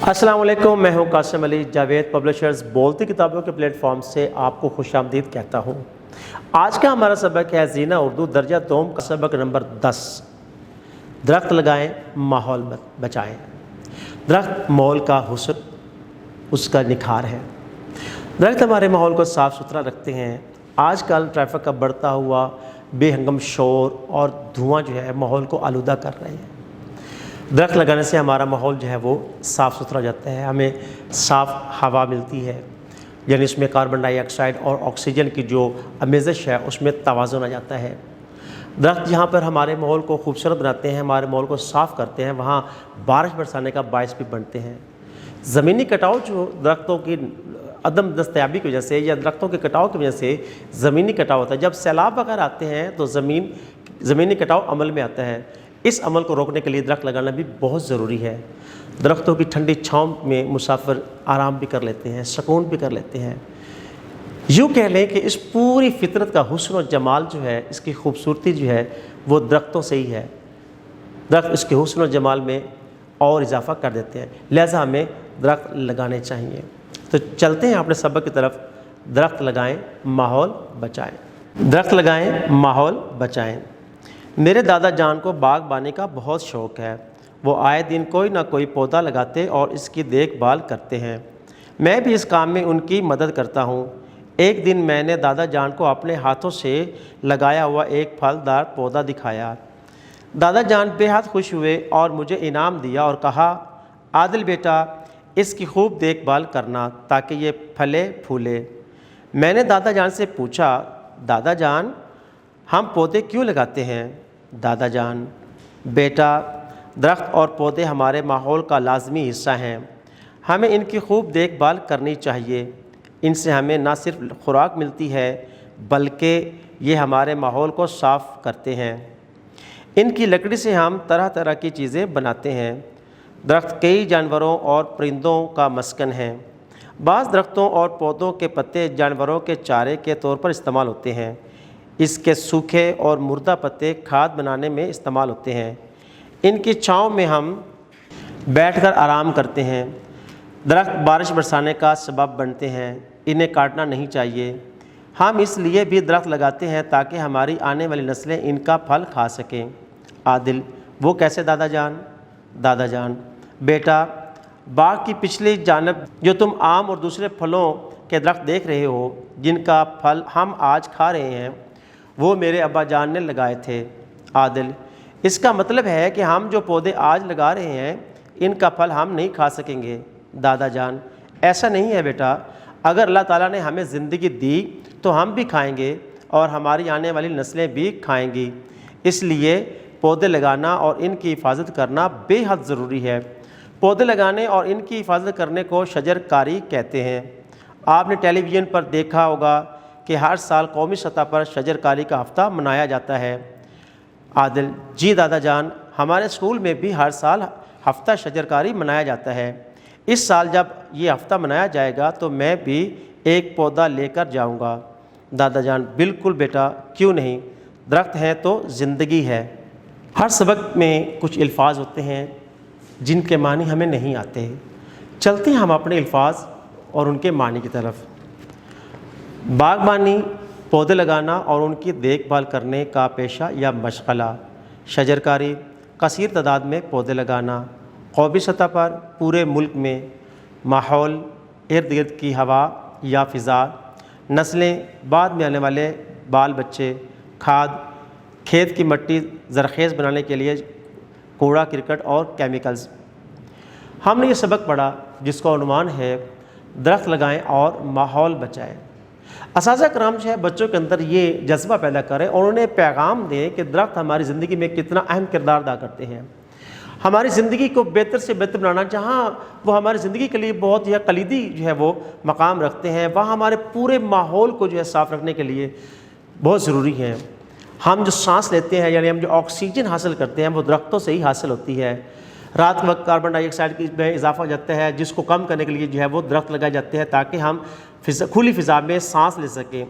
अस्सलाम वालेकुम, मैं हूं कासिम अली। जावेद पब्लिशर्स बोलती किताबों के प्लेटफॉर्म से आपको खुशामदीद कहता हूं। आज का हमारा सबक है ज़ीना उर्दू दर्जा दोम का सबक नंबर 10। दरख्त लगाएं, माहौल बचाएं। दरख्त माहौल का हुस्न, उसका निखार है। दरख्त हमारे माहौल को साफ़ सुथरा रखते हैं। आजकल ट्रैफिक का बढ़ता हुआ बेहंगम शोर और धुआं जो है माहौल को आलूदा कर रहे हैं। दरख्त लगाने से हमारा माहौल जो है वो साफ़ सुथरा हो जाता है, हमें साफ़ हवा मिलती है, यानी इसमें कार्बन डाइऑक्साइड और ऑक्सीजन की जो आमेज़श है उसमें तवाज़ुन आ जाता है। दरख्त जहाँ पर हमारे माहौल को खूबसूरत बनाते हैं, हमारे माहौल को साफ़ करते हैं, वहाँ बारिश बरसाने का बायस भी बनते हैं। ज़मीनी कटाव जो दरख्तों की अदम दस्तयाबी की वजह से या दरख्तों के कटाव की वजह से ज़मीनी कटाव होता है। जब सैलाब वगैरह आते हैं तो ज़मीनी कटाव अमल में आता है। इस अमल को रोकने के लिए दरख्त लगाना भी बहुत ज़रूरी है। दरख्तों की ठंडी छाँव में मुसाफिर आराम भी कर लेते हैं, सुकून भी कर लेते हैं। यूँ कह लें कि इस पूरी फितरत का हुस्न और जमाल जो है, इसकी खूबसूरती जो है वो दरख्तों से ही है। दरख्त इसके हुस्न और जमाल में और इजाफ़ा कर देते हैं, लिहाजा हमें दरख्त लगाने चाहिए। तो चलते हैं अपने सबक की तरफ। दरख्त लगाएं, माहौल बचाएं। दरख्त लगाएं, माहौल बचाएं। मेरे दादा जान को बागबानी का बहुत शौक़ है। वो आए दिन कोई ना कोई पौधा लगाते और इसकी देखभाल करते हैं। मैं भी इस काम में उनकी मदद करता हूँ। एक दिन मैंने दादा जान को अपने हाथों से लगाया हुआ एक फलदार पौधा दिखाया। दादा जान बेहद खुश हुए और मुझे इनाम दिया और कहा, आदिल बेटा, इसकी खूब देखभाल करना ताकि ये फले फूले। मैंने दादा जान से पूछा, दादा जान, हम पौधे क्यों लगाते हैं? दादा जान, बेटा, दरख्त और पौधे हमारे माहौल का लाजमी हिस्सा हैं। हमें इनकी खूब देखभाल करनी चाहिए। इनसे हमें ना सिर्फ खुराक मिलती है बल्कि ये हमारे माहौल को साफ़ करते हैं। इनकी लकड़ी से हम तरह तरह की चीज़ें बनाते हैं। दरख्त कई जानवरों और परिंदों का मस्कन है। बाज़ दरख्तों और पौधों के पत्ते जानवरों के चारे के तौर पर इस्तेमाल होते हैं। इसके सूखे और मुर्दा पत्ते खाद बनाने में इस्तेमाल होते हैं। इनकी छाँव में हम बैठकर आराम करते हैं। दरख्त बारिश बरसाने का सबब बनते हैं। इन्हें काटना नहीं चाहिए। हम इसलिए भी दरख्त लगाते हैं ताकि हमारी आने वाली नस्लें इनका फल खा सकें। आदिल, वो कैसे दादा जान? दादा जान, बेटा, बाग की पिछली जानब जो तुम आम और दूसरे फलों के दरख्त देख रहे हो, जिनका फल हम आज खा रहे हैं, वो मेरे अब्बा जान ने लगाए थे। आदिल, इसका मतलब है कि हम जो पौधे आज लगा रहे हैं इनका फल हम नहीं खा सकेंगे। दादा जान, ऐसा नहीं है बेटा, अगर अल्लाह ताला ने हमें ज़िंदगी दी तो हम भी खाएंगे और हमारी आने वाली नस्लें भी खाएंगी। इसलिए पौधे लगाना और इनकी हिफाजत करना बेहद ज़रूरी है। पौधे लगाने और इनकी हिफाजत करने को शजरकारी कहते हैं। आपने टेलीविज़न पर देखा होगा कि हर साल कौमी सतह पर शजरकारी का हफ़्ता मनाया जाता है। आदिल, जी दादा जान, हमारे स्कूल में भी हर साल हफ़्ता शजरकारी मनाया जाता है। इस साल जब ये हफ़्ता मनाया जाएगा तो मैं भी एक पौधा लेकर जाऊंगा। दादा जान, बिल्कुल बेटा, क्यों नहीं, दरख्त हैं तो ज़िंदगी है। हर सबक में कुछ अल्फाज होते हैं जिनके मानी हमें नहीं आते। चलते हैं हम अपने अल्फाज और उनके मानी की तरफ। बागबानी, पौधे लगाना और उनकी देखभाल करने का पेशा या मशगला। शजरकारी, कसीर तादाद में पौधे लगाना। कौमी सतह पर पूरे मुल्क में माहौल, इर्द गिर्द की हवा या फ़िज़ा, नस्लें, बाद में आने वाले बाल बच्चे, खाद, खेत की मिट्टी ज़रख़ेज़ बनाने के लिए कूड़ा करकट और केमिकल्स। हमने ये सबक पढ़ा जिसका उन्वान है दरख्त लगाएं और माहौल बचाएं। असातिज़ा कराम जो है बच्चों के अंदर ये जज्बा पैदा करें और उन्हें पैगाम दें कि दरख्त हमारी ज़िंदगी में कितना अहम किरदार अदा करते हैं। हमारी ज़िंदगी को बेहतर से बेहतर बनाना, जहाँ वो हमारी ज़िंदगी के लिए बहुत ही कलीदी जो है वो मकाम रखते हैं, वहाँ हमारे पूरे माहौल को जो है साफ़ रखने के लिए बहुत ज़रूरी है। हम जो सांस लेते हैं, यानी हम जो ऑक्सीजन हासिल करते हैं, वो दरख्तों से ही हासिल होती है। रात के वक्त कार्बन डाइऑक्साइड की में इजाफा हो जाता है, जिसको कम करने के लिए जो है वो दरख्त लगाए जाते हैं ताकि हम खुली फ़िज़ा में सांस ले सकें।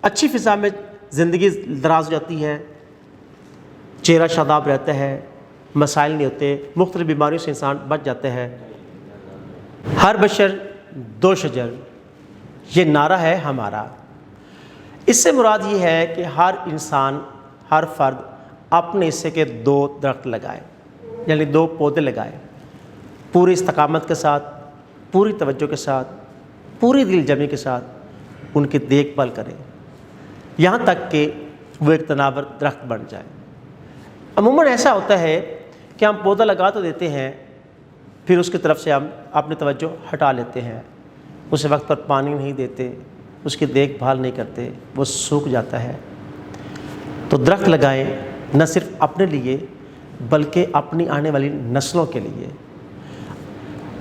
अच्छी फ़िज़ा में ज़िंदगी दराज हो जाती है, चेहरा शादाब रहता है, मसाइल नहीं होते, मुख्तलिफ बीमारियों से इंसान बच जाते हैं। ہر بشر دو شجر، یہ نعرہ ہے ہمارا۔ اس سے مراد یہ ہے کہ ہر انسان، ہر فرد اپنے حصے کے 2 درخت لگائے، یعنی 2 پودے لگائے، پوری استقامت کے ساتھ، پوری توجہ کے ساتھ، پوری دل جمی کے ساتھ ان کی دیکھ بھال کریں، یہاں تک کہ وہ ایک تناور درخت بن جائے۔ عموماً ایسا ہوتا ہے کہ ہم پودا لگا تو دیتے ہیں، پھر اس کی طرف سے ہم اپنی توجہ ہٹا لیتے ہیں، اسے وقت پر پانی نہیں دیتے، اس کی دیکھ بھال نہیں کرتے، وہ سوکھ جاتا ہے۔ تو درخت لگائیں، نہ صرف اپنے لیے بلکہ اپنی آنے والی نسلوں کے لیے،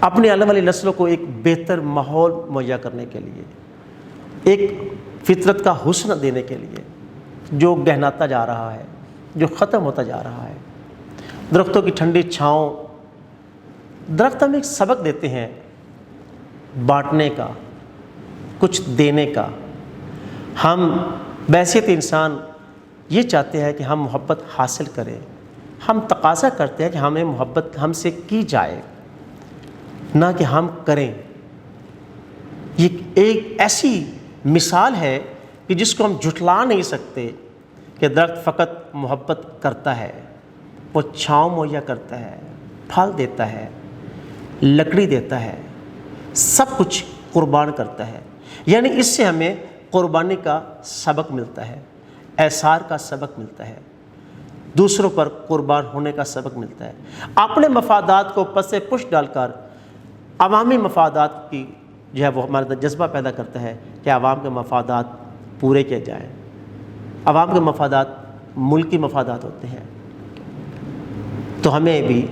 اپنی آنے والی نسلوں کو ایک بہتر ماحول مہیا کرنے کے لیے، ایک فطرت کا حسن دینے کے لیے جو گہناتا جا رہا ہے، جو ختم ہوتا جا رہا ہے۔ درختوں کی ٹھنڈی چھاؤں، درخت ہمیں ایک سبق دیتے ہیں بانٹنے کا، کچھ دینے کا۔ ہم بحیثیت انسان یہ چاہتے ہیں کہ ہم محبت حاصل کریں، ہم تقاضا کرتے ہیں کہ ہمیں محبت ہم سے کی جائے، نہ کہ ہم کریں۔ یہ ایک ایسی مثال ہے کہ جس کو ہم جھٹلا نہیں سکتے کہ درخت فقط محبت کرتا ہے، وہ چھاؤں مہیا کرتا ہے، پھل دیتا ہے، لکڑی دیتا ہے، سب کچھ قربان کرتا ہے۔ یعنی اس سے ہمیں قربانی کا سبق ملتا ہے، ایثار کا سبق ملتا ہے، دوسروں پر قربان ہونے کا سبق ملتا ہے۔ اپنے مفادات کو پس پش ڈال کر عوامی مفادات کی جو ہے وہ ہمارے اندر جذبہ پیدا کرتا ہے کہ عوام کے مفادات پورے کیے جائیں۔ عوام کے مفادات ملکی مفادات ہوتے ہیں، تو ہمیں بھی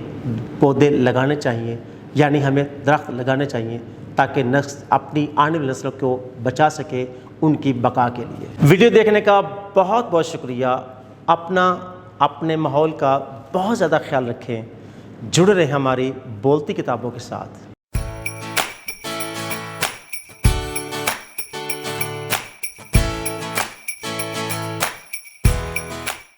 پودے لگانے چاہیے، یعنی ہمیں درخت لگانے چاہیے تاکہ نسل اپنی آنے والی نسلوں کو بچا سکے ان کی بقا کے لیے۔ ویڈیو دیکھنے کا بہت بہت شکریہ۔ اپنے ماحول کا بہت زیادہ خیال رکھیں، جڑ رہے ہماری بولتی کتابوں کے ساتھ۔